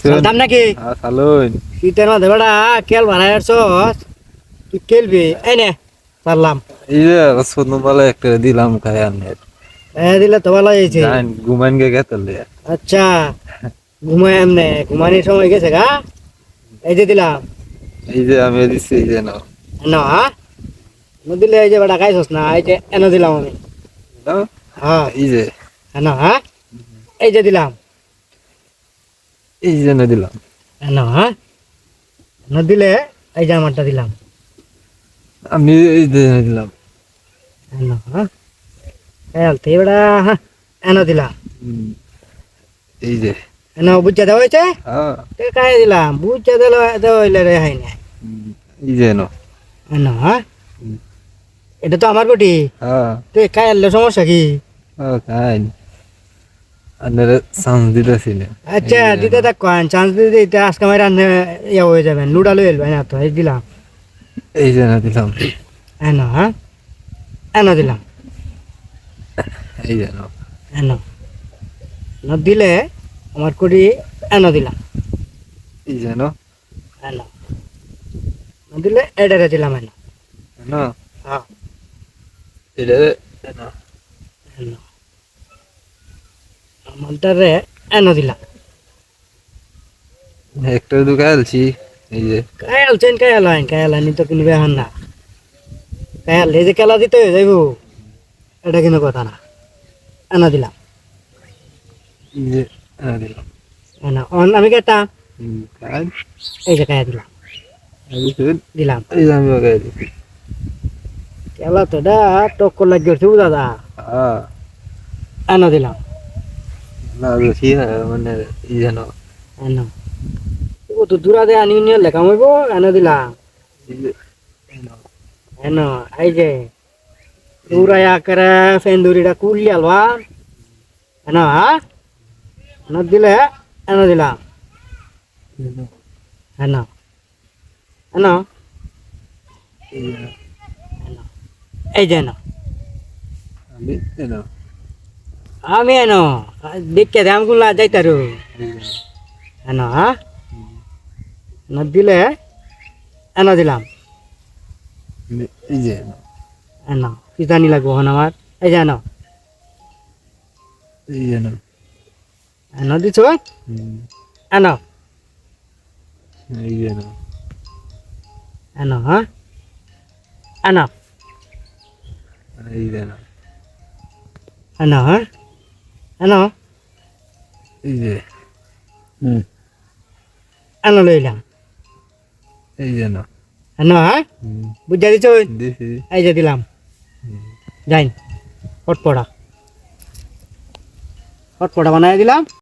সালতাম নাকি সালুন শীতের মধ্যে বেড়া কেল বানায় তুই খেলবি এই নে পারলাম এই যে সোনমালা একটা দিলাম খাই আনে দিলে তো ভালো হয়েছে জান ঘুমান গে গেতলে আচ্ছা ঘুমায় এমনে ঘুমানির সময় গেছে গা এই যে দিলাম এই যে আমি দিছি এই যে নাও না দিলে এই যে বেটা খাইছস না এই যে এনে দিলাম আমি নাও, হ্যাঁ এই যে না এই যে দিলাম এই যে না দিলাম না না দিলে এই যে আমারটা দিলাম আমি এই যে না দিলাম না খেলতে বেটা এনে দিলাম হুম, এই যে না বুঝতে দেওয়া হয়েছে হ্যাঁ খাই দিলাম বুঝতে দেওয়া হইলে রে হয় না এই যে নাও না হুম। এটা তো আমার গুটি হ্যাঁ তুই খাই আনলে সমস্যা কি খাই আপনারা চান্স দিতেছি না আচ্ছা দিতে থাক চান্স দিতে দিতে আজকে আমার রান্না ইয়ে হয়ে যাবেন লুডা লই এলবেন না তো এই দিলাম এই যে না দিলাম এনো এনো দিলাম এই যে নাও এনো না দিলে আমার কুড়ি এনো দিলাম এই যে নাও এনো না দিলে এডারে দিলাম এনো না হ্যাঁ এটা না এনো আমারটারে এনো দিলাম একটা দুটো আলছি এই যে কায়াল আইন তো কিনবে হন না কায়াল এই যে খেলা দিতে হয়ে যাইব এটা কিন্তু কথা না এনো দিলাম এই যে না দিলাম এনো আমি কেটা খাই এই যে কায়া দিলাম দিলাম এই যে আমি ওকে দিছি খেলা তো এটা টক্কর লাগিয়েছে দাদা হ্যাঁ এনো দিলাম না বেশি মানে এই যে নাও এনো ও তো দূরা দে আনি নিয়ে লেখা হইব এনো দিলাম এই যে নাও এনো এই যে দূরায়া করে ফেন্দুরিটা কুলি আলবা এনো এনো দিলে এনো দিলাম এনো এনো এই যে এনো এই যে এনো আমি এনো আমি এনো দেখে দাম গুলা যাইতারু এনো এনো দিলে এনো দিলাম এই যে এনো কি জানি লাগবো হন আমার এই যে এনো এই যে নাও এনো দিছ এনো এই যে নাও এনো এনো এই যে নাও এনো এনো এই যে এনো লইলাম এই যে নাও এনো বুঝা দিছ দিছি এই যে দিলাম যাই হটপড়া বানাই দিলাম